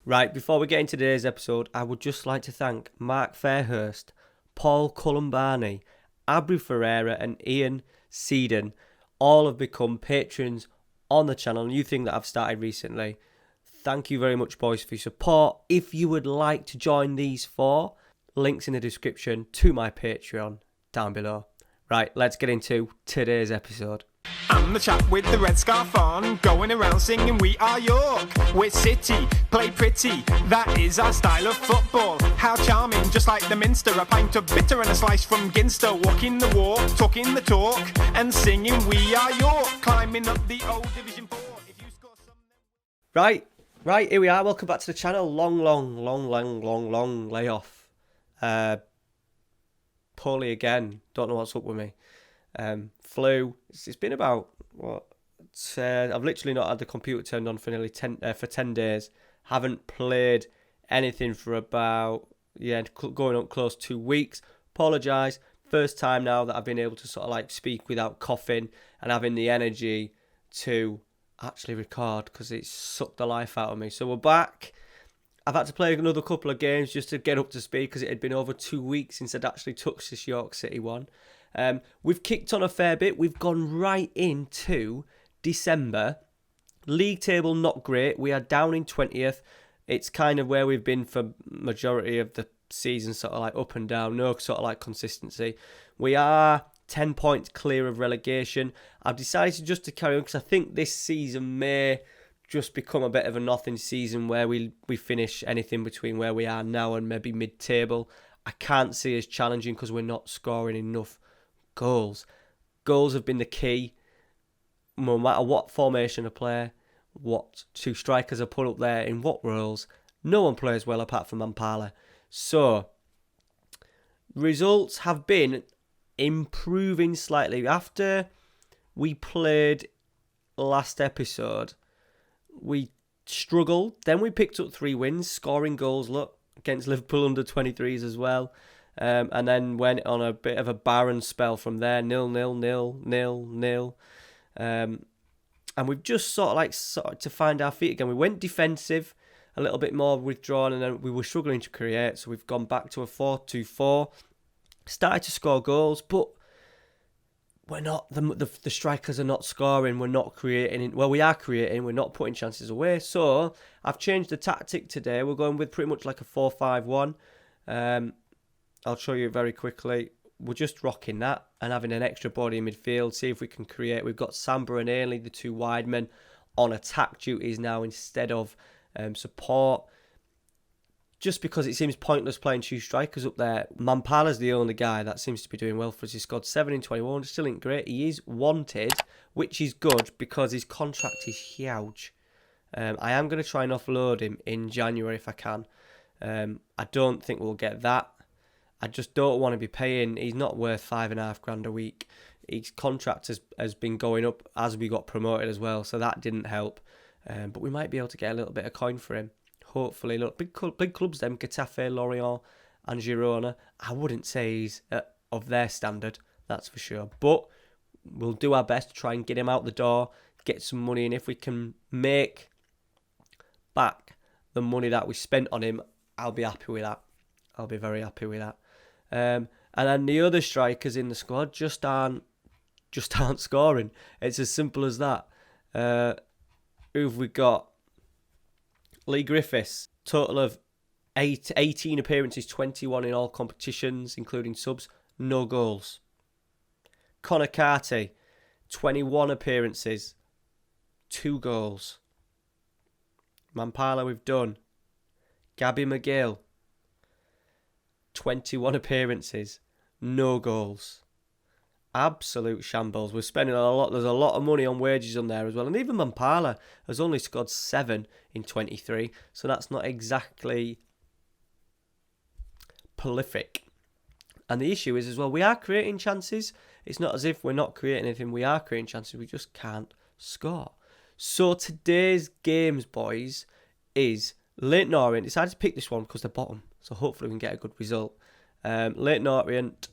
Right, before we get into today's episode, I would just like to thank Mark Fairhurst, Paul Columbani, Abri Ferreira and Ian Seedon. All have become patrons on the channel, a new thing that I've started recently. Thank you very much, boys, for your support. If you would like to join these four, links in the description to my Patreon down below. Right, let's get into today's episode. I'm the chap with the red scarf on, going around singing we are York. We're City, play pretty, that is our style of football. How charming, just like the Minster, a pint of bitter and a slice from Ginster. Walking the walk, talking the talk, and singing we are York. Climbing up the old Division 4. If you score some... Right, here we are. Welcome back to the channel. Long layoff. Poorly again. Don't know what's up with me. Flu. It's been about I've literally not had the computer turned on for nearly 10 days. Haven't played anything for about going up close to 2 weeks. Apologise. First time now that I've been able to sort of like speak without coughing and having the energy to actually record, because it sucked the life out of me. So we're back. I've had to play another couple of games just to get up to speed, because it had been over 2 weeks since I'd actually touched this York City one. We've kicked on a fair bit. We've gone right into December. League table not great. We are down in 20th. It's kind of where we've been for majority of the season, sort of like up and down. No sort of like consistency. We are 10 points clear of relegation. I've decided just to carry on because I think this season may just become a bit of a nothing season where we finish anything between where we are now and maybe mid-table. I can't see us challenging because we're not scoring enough goals. Goals have been the key. No matter what formation I play, what two strikers are put up there, in what roles, no one plays well apart from Mampala. So, results have been improving slightly. After we played last episode, we struggled. Then we picked up 3 wins, scoring goals, against Liverpool under 23s as well. And then went on a bit of a barren spell from there, 0-0. And we've just sort of to find our feet again. We went defensive, a little bit more withdrawn, and then we were struggling to create. So we've gone back to a 4-2-4. Started to score goals, but we're not, the strikers are not scoring. We're not creating. Well, we are creating. We're not putting chances away. So I've changed the tactic today. We're going with pretty much like a 4-5-1. I'll show you very quickly. We're just rocking that and having an extra body in midfield. See if we can create. We've got Samba and Ainley, the 2 wide men, on attack duties now instead of support. Just because it seems pointless playing 2 strikers up there. Mampala's the only guy that seems to be doing well for us. He scored 7 in 21. Still ain't great. He is wanted, which is good because his contract is huge. I am going to try and offload him in January if I can. I don't think we'll get that. I just don't want to be paying. He's not worth $5,500 a week. His contract has been going up as we got promoted as well, so that didn't help. But we might be able to get a little bit of coin for him. Hopefully, look, big clubs them, Getafe, Lorient and Girona. I wouldn't say he's of their standard, that's for sure. But we'll do our best to try and get him out the door, get some money, and if we can make back the money that we spent on him, I'll be happy with that. I'll be very happy with that. And then the other strikers in the squad just aren't scoring. It's as simple as that. Who've we got? Lee Griffiths, total of 18 appearances, 21 in all competitions, including subs, no goals. Connor Carty, 21 appearances, 2 goals. Mampala we've done. Gabby McGill, 21 appearances, no goals. Absolute shambles. We're spending a lot. There's a lot of money on wages on there as well. And even Mampala has only scored 7 in 23. So that's not exactly prolific. And the issue is as well, we are creating chances. It's not as if we're not creating anything. We are creating chances. We just can't score. So today's games, boys, is Leyton Orient. Decided to pick this one because they're bottom. So hopefully we can get a good result. Leyton Orient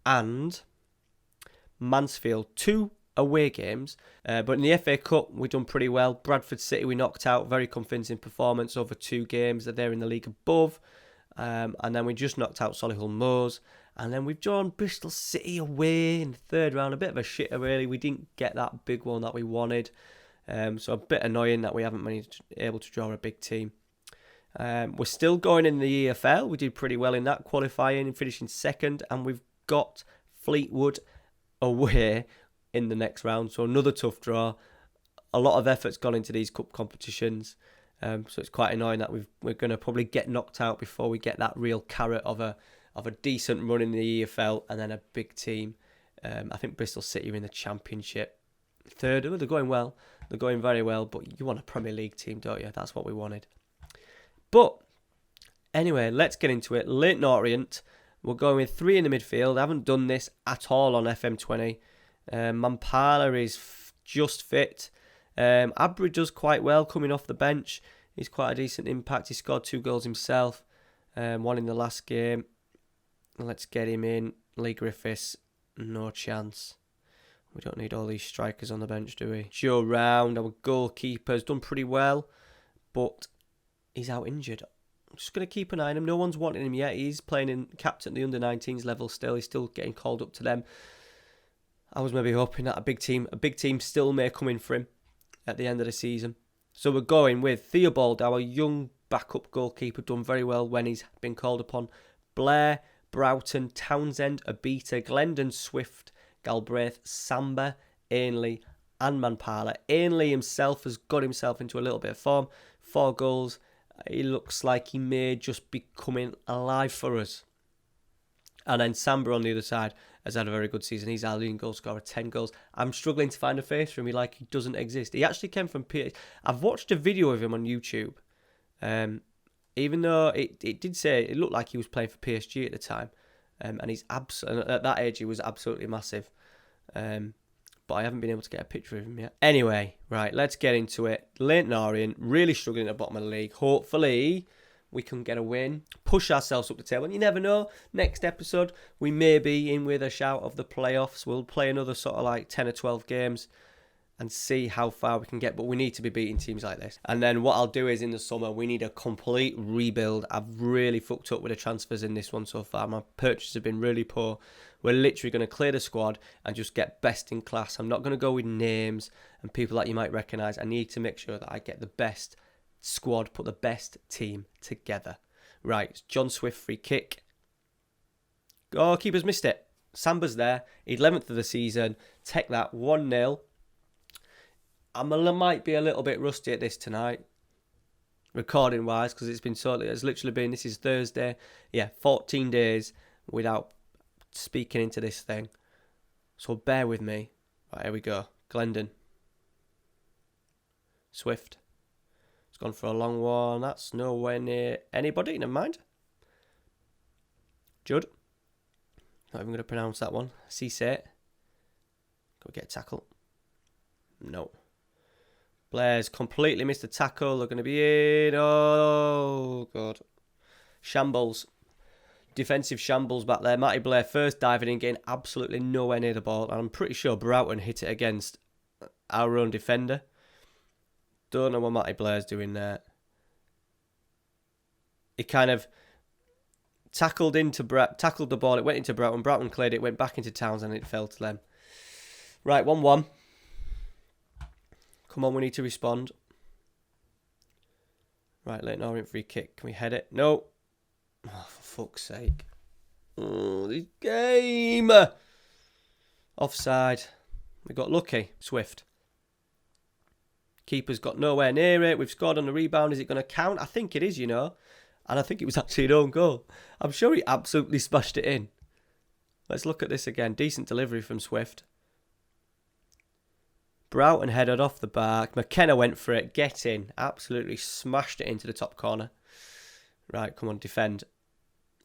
and Mansfield, 2 away games. But in the FA Cup, we've done pretty well. Bradford City we knocked out. Very convincing performance over 2 games. They're in the league above. And then we just knocked out Solihull Moors. And then we've drawn Bristol City away in the third round. A bit of a shitter, really. We didn't get that big one that we wanted. So a bit annoying that we haven't been able to draw a big team. We're still going in the EFL. We did pretty well in that, qualifying and finishing second. And we've got Fleetwood away in the next round. So another tough draw. A lot of effort's gone into these cup competitions. So it's quite annoying that we're going to probably get knocked out before we get that real carrot of a decent run in the EFL and then a big team. I think Bristol City are in the Championship. Third, they're going well. They're going very well, but you want a Premier League team, don't you? That's what we wanted. But anyway, let's get into it. Leyton Orient, we're going with 3 in the midfield. I haven't done this at all on FM20. Mampala is just fit. Abri does quite well coming off the bench. He's quite a decent impact. He scored 2 goals himself. One in the last game. Let's get him in. Lee Griffiths, no chance. We don't need all these strikers on the bench, do we? Joe Round, our goalkeeper's done pretty well, but he's out injured. I'm just going to keep an eye on him. No one's wanting him yet. He's playing in captain at the under-19s level still. He's still getting called up to them. I was maybe hoping that a big team still may come in for him at the end of the season. So we're going with Theobald, our young backup goalkeeper, done very well when he's been called upon. Blair, Broughton, Townsend, Abita, Glendon, Swift, Galbraith, Samba, Ainley and Mampala. Ainley himself has got himself into a little bit of form. 4 goals. He looks like he may just be coming alive for us. And then Samba on the other side has had a very good season. He's our leading goal scorer, 10 goals. I'm struggling to find a face for him. He doesn't exist. He actually came from PSG. I've watched a video of him on YouTube. Even though it did say it looked like he was playing for PSG at the time. And he's at that age he was absolutely massive. But I haven't been able to get a picture of him yet. Anyway, right, let's get into it. Leyton Orient, really struggling at the bottom of the league. Hopefully we can get a win, push ourselves up the table. And you never know, next episode we may be in with a shout of the playoffs. We'll play another sort of like 10 or 12 games and see how far we can get. But we need to be beating teams like this. And then what I'll do is in the summer, we need a complete rebuild. I've really fucked up with the transfers in this one so far. My purchases have been really poor. We're literally going to clear the squad and just get best in class. I'm not going to go with names and people that you might recognise. I need to make sure that I get the best squad, put the best team together. Right, John Swift free kick. Oh, keeper's missed it. Samba's there. 11th of the season. Take that 1-0. I might be a little bit rusty at this tonight, recording wise, because it's literally been, this is Thursday. Yeah, 14 days without speaking into this thing. So bear with me. Right, here we go. Glendon. Swift. It's gone for a long one. That's nowhere near anybody. Never mind. Judd. Not even going to pronounce that one. Cisse. Can we get a tackle? No. Blair's completely missed a tackle. They're going to be in. Oh, God. Shambles. Defensive shambles back there. Matty Blair first diving in, getting absolutely nowhere near the ball. And I'm pretty sure Broughton hit it against our own defender. Don't know what Matty Blair's doing there. He kind of tackled the ball. It went into Broughton. Broughton cleared it, went back into Townsend, and it fell to them. Right, 1-1. Come on, we need to respond. Right, Leyton Orient free kick. Can we head it? No. Oh, for fuck's sake. Oh, this game. Offside. We got lucky. Swift. Keeper's got nowhere near it. We've scored on the rebound. Is it going to count? I think it is, you know. And I think it was actually an own goal. I'm sure he absolutely smashed it in. Let's look at this again. Decent delivery from Swift. Broughton headed off the back. McKenna went for it. Get in. Absolutely smashed it into the top corner. Right, come on, defend.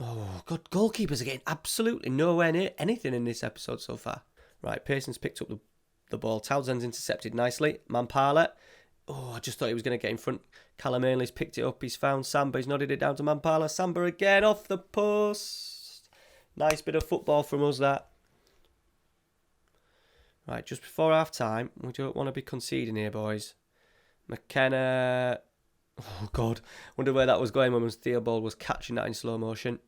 Oh, God, goalkeepers are getting absolutely nowhere near anything in this episode so far. Right, Pearson's picked up the ball. Townsend's intercepted nicely. Mampala. Oh, I just thought he was going to get in front. Callum Ainley's picked it up. He's found Samba. He's nodded it down to Mampala. Samba again off the post. Nice bit of football from us, that. Right, just before half time, we don't want to be conceding here, boys. McKenna. Oh, God. Wonder where that was going when Theobald was catching that in slow motion.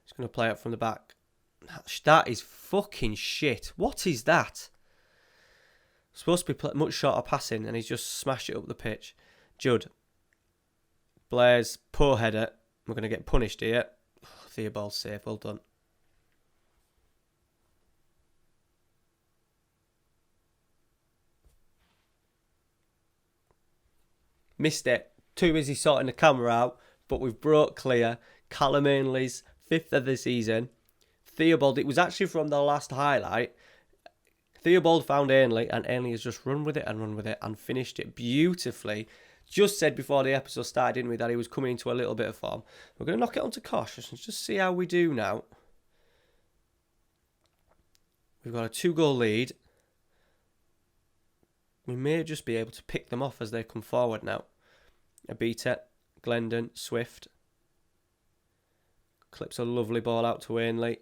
He's going to play it from the back. That is fucking shit. What is that? Supposed to be much shorter passing, and he's just smashed it up the pitch. Judd. Blair's poor header. We're going to get punished here. Oh, Theobald's safe. Well done. Missed it. Too busy sorting the camera out, but we've brought clear. Callum Ainley's 5th of the season. Theobald, it was actually from the last highlight. Theobald found Ainley, and Ainley has just run with it and finished it beautifully. Just said before the episode started, didn't we, that he was coming into a little bit of form. We're going to knock it onto cautious and just see how we do now. We've got a 2-goal lead. We may just be able to pick them off as they come forward now. Abita, Glendon, Swift. Clips a lovely ball out to Ainley.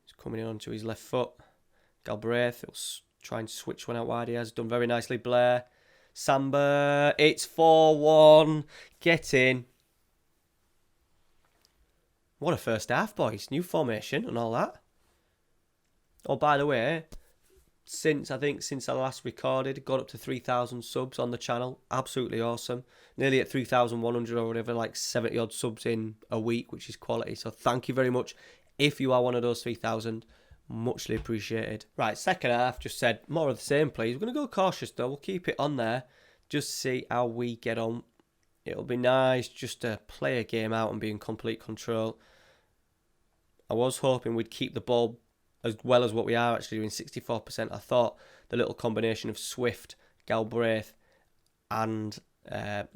He's coming in onto his left foot. Galbraith will try and switch one out wide. He has done very nicely. Blair. Samba. It's 4-1. Get in. What a first half, boys. New formation and all that. Oh, by the way, since I last recorded, got up to 3,000 subs on the channel. Absolutely awesome. Nearly at 3,100 or whatever, like 70 odd subs in a week, which is quality. So thank you very much. If you are one of those 3,000, muchly appreciated. Right, second half, just said more of the same, please. We're going to go cautious though. We'll keep it on there. Just see how we get on. It'll be nice just to play a game out and be in complete control. I was hoping we'd keep the ball as well as what we are actually doing, 64%. I thought the little combination of Swift, Galbraith and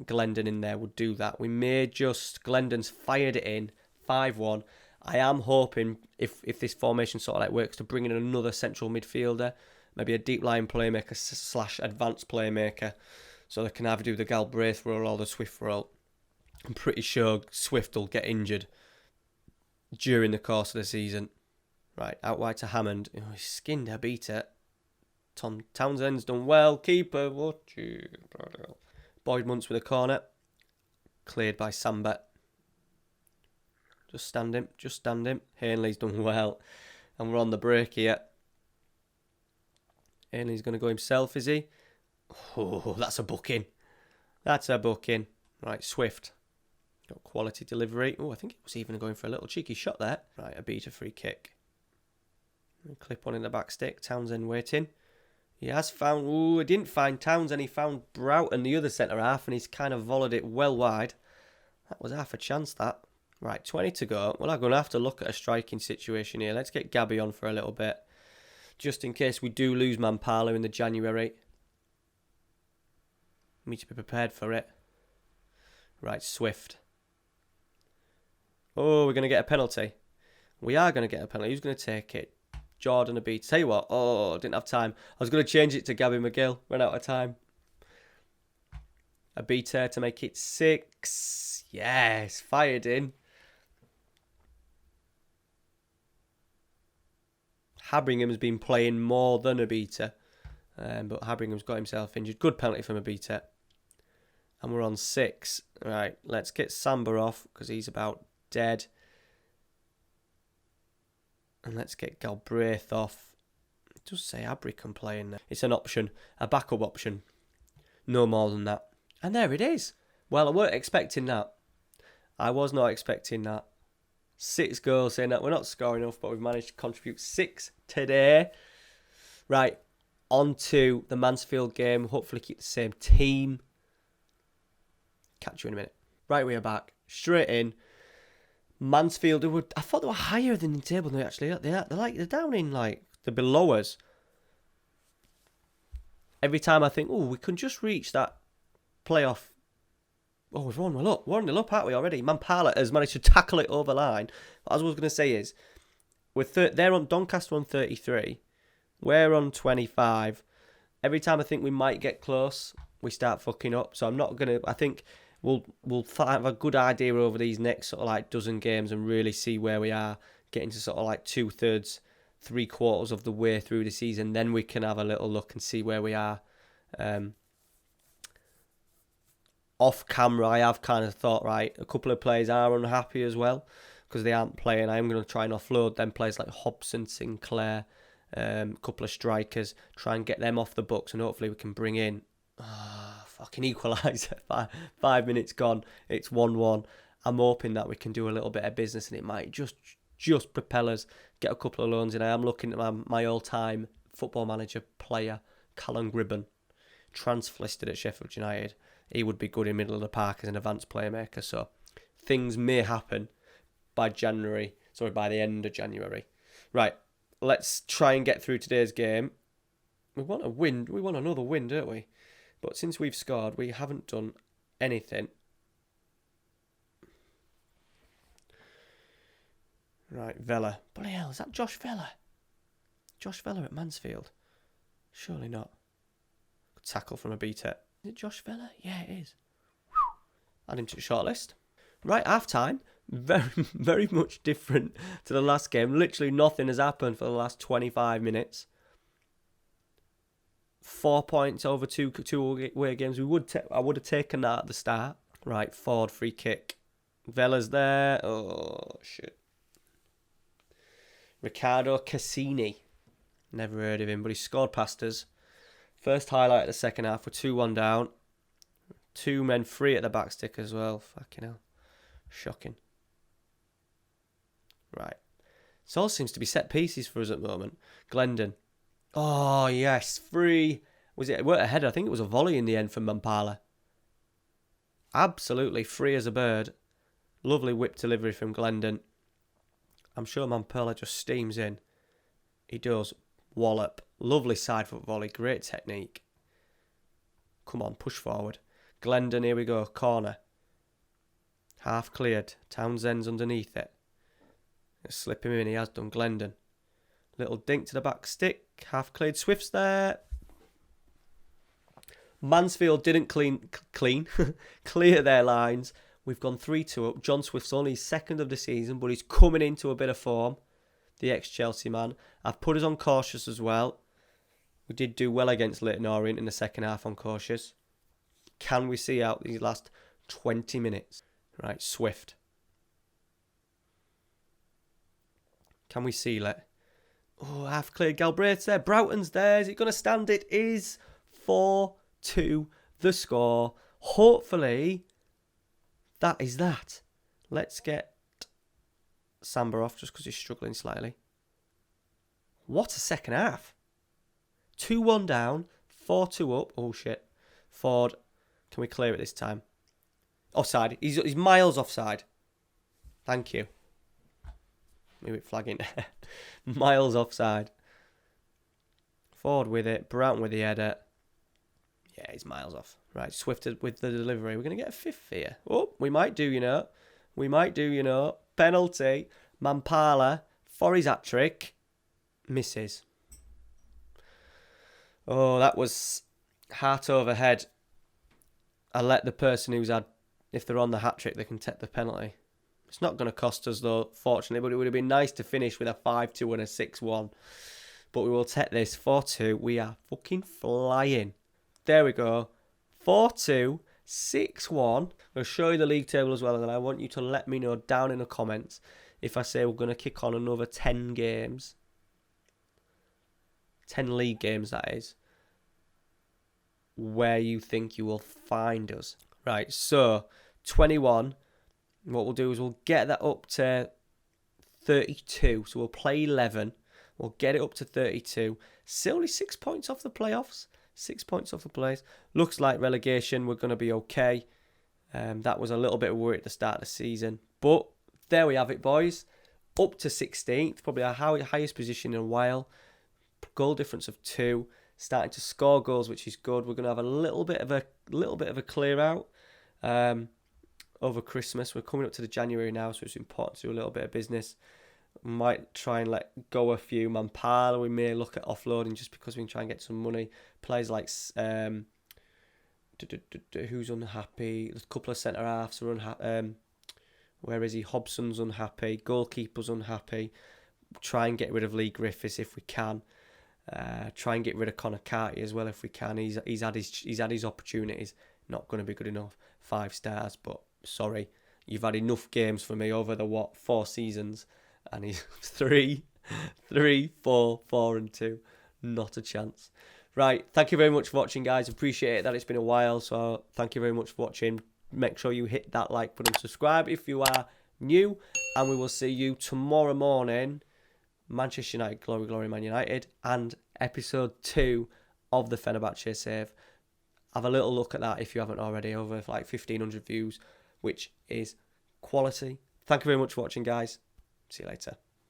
Glendon in there would do that. We may just... Glendon's fired it in, 5-1. I am hoping, if this formation sort of like works, to bring in another central midfielder, maybe a deep line playmaker / advanced playmaker, so they can either do the Galbraith role or the Swift role. I'm pretty sure Swift will get injured during the course of the season. Right, out wide to Hammond. Oh, he skinned her, beat it. Tom Townsend's done well. Keeper, what you... Boyd Muntz with a corner. Cleared by Samba. Just stand him. Ainley's done well. And we're on the break here. Ainley's going to go himself, is he? Oh, that's a booking. Right, Swift. Got quality delivery. Oh, I think it was even going for a little cheeky shot there. Right, a beat, a free kick. Clip one in the back stick. Townsend waiting. He has found... Ooh, he didn't find Townsend. He found Broughton, the other centre-half, and he's kind of volleyed it well wide. That was half a chance, that. Right, 20 to go. Well, I'm going to have to look at a striking situation here. Let's get Gabby on for a little bit. Just in case we do lose Mampala in the January. We need to be prepared for it. Right, Swift. Oh, we're going to get a penalty. We are going to get a penalty. Who's going to take it? Jordan a beat. Tell you what. Oh, didn't have time. I was going to change it to Gabby McGill. Ran out of time. A beater to make it 6. Yes, fired in. Habringham's been playing more than a beater. But Habringham's got himself injured. Good penalty from a beater. And we're on 6. Right, let's get Samba off because he's about dead. And let's get Galbraith off. It does say Abri can play in there. It's an option, a backup option. No more than that. And there it is. Well, I weren't expecting that. I was not expecting that. 6 goals, saying that we're not scoring enough, but we've managed to contribute 6 today. Right, on to the Mansfield game. Hopefully keep the same team. Catch you in a minute. Right, we are back. Straight in. Mansfield, I thought they were higher than the table than they actually are. They're down in, like, they're below us. Every time I think, oh, we can just reach that playoff. Oh, we've won well up. We're 1-0 up, aren't we, already? Mampala has managed to tackle it over line. What I was going to say is, they're on Doncaster on 33. We're on 25. Every time I think we might get close, we start fucking up. So I'm not going to... I think we'll have a good idea over these next sort of like dozen games and really see where we are, getting to sort of like 2/3 3/4 of the way through the season. Then we can have a little look and see where we are. Off camera, I have kind of thought, right, a couple of players are unhappy as well because they aren't playing. I am going to try and offload them players like Hobson, Sinclair, a couple of strikers, try and get them off the books, and hopefully we can bring in fucking equaliser. 5 minutes gone, it's 1-1. I'm hoping that we can do a little bit of business and it might just propel us, get a couple of loans in. I am looking at my all-time Football Manager player, Callum Gribben, transflisted at Sheffield United. He would be good in middle of the park as an advanced playmaker. So things may happen by the end of January. Right, let's try and get through today's game. We want a win. We want another win, don't we? But since we've scored, we haven't done anything. Right, Vella. Bloody hell, is that Josh Vella? Josh Vella at Mansfield? Surely not. Good tackle from a BTEC. Is it Josh Vella? Yeah, it is. Add him to the shortlist. Right, half-time. Very, very much different to the last game. Literally nothing has happened for the last 25 minutes. 4 points over two away games. I would have taken that at the start. Right, Ford free kick. Vella's there. Oh, shit. Riccardo Cassini. Never heard of him, but he scored past us. First highlight of the second half. We're 2-1 down. 2 men free at the back stick as well. Fucking hell. Shocking. Right. It all seems to be set pieces for us at the moment. Glendon. Oh, yes. Free. It weren't a header. I think it was a volley in the end from Mampala. Absolutely free as a bird. Lovely whip delivery from Glendon. I'm sure Mampala just steams in. He does. Wallop. Lovely side foot volley. Great technique. Come on, push forward. Glendon, here we go. Corner. Half cleared. Townsend's underneath it. Slip him in. He has done. Glendon. Little dink to the back stick. Half cleared. Swift's there. Mansfield didn't clear their lines. We've gone 3-2 up. John Swift's only his second of the season, but he's coming into a bit of form. The ex-Chelsea man. I've put us on cautious as well. We did do well against Leyton Orient in the second half on cautious. Can we see out these last 20 minutes? Right, Swift. Can we seal it? Oh, half cleared. Galbraith's there. Broughton's there. Is it going to stand? It is 4-2 the score. Hopefully, that is that. Let's get Samba off just because he's struggling slightly. What a second half. 2-1 down. 4-2 up. Oh, shit. Ford. Can we clear it this time? Offside. He's miles offside. Thank you. Maybe flagging. Miles offside. Ford with it. Broughton with the header. Yeah, he's miles off. Right, Swift with the delivery. We're going to get a fifth here. Oh, we might do, you know. Penalty. Mampala for his hat-trick. Misses. Oh, that was heart over head. I let the person who's had, if they're on the hat-trick, they can take the penalty. It's not going to cost us, though, fortunately, but it would have been nice to finish with a 5-2 and a 6-1. But we will take this 4-2. We are fucking flying. There we go. 4-2, 6-1. I'll show you the league table as well, and then I want you to let me know down in the comments if I say we're going to kick on another 10 games. 10 league games, that is. Where you think you will find us. Right, so 21. What we'll do is we'll get that up to 32. So we'll play 11. We'll get it up to 32. Still only 6 points off the playoffs. 6 points off the place. Looks like relegation, we're going to be okay. That was a little bit of worry at the start of the season. But there we have it, boys. Up to 16th. Probably our highest position in a while. Goal difference of 2. Starting to score goals, which is good. We're going to have a little bit of a clear out over Christmas. We're coming up to the January now, so it's important to do a little bit of business. We might try and let go a few. Mampala, we may look at offloading just because we can try and get some money. Players like who's unhappy? There's a couple of centre halves are unhappy. Where is he? Hobson's unhappy. Goalkeeper's unhappy. Try and get rid of Lee Griffiths if we can. Try and get rid of Connor Carty as well if we can. He's had his opportunities. Not going to be good enough. 5 stars, but sorry, you've had enough games for me over the 4 seasons, and he's 3, 4, 4 and 2. Not a chance. Right, thank you very much for watching, guys. Appreciate it that it's been a while, so thank you very much for watching. Make sure you hit that like button, subscribe if you are new, and we will see you tomorrow morning. Manchester United, Glory, Glory, Man United, and episode 2 of the Fenerbahce save. Have a little look at that if you haven't already. Over like 1,500 views, which is quality. Thank you very much for watching, guys. See you later.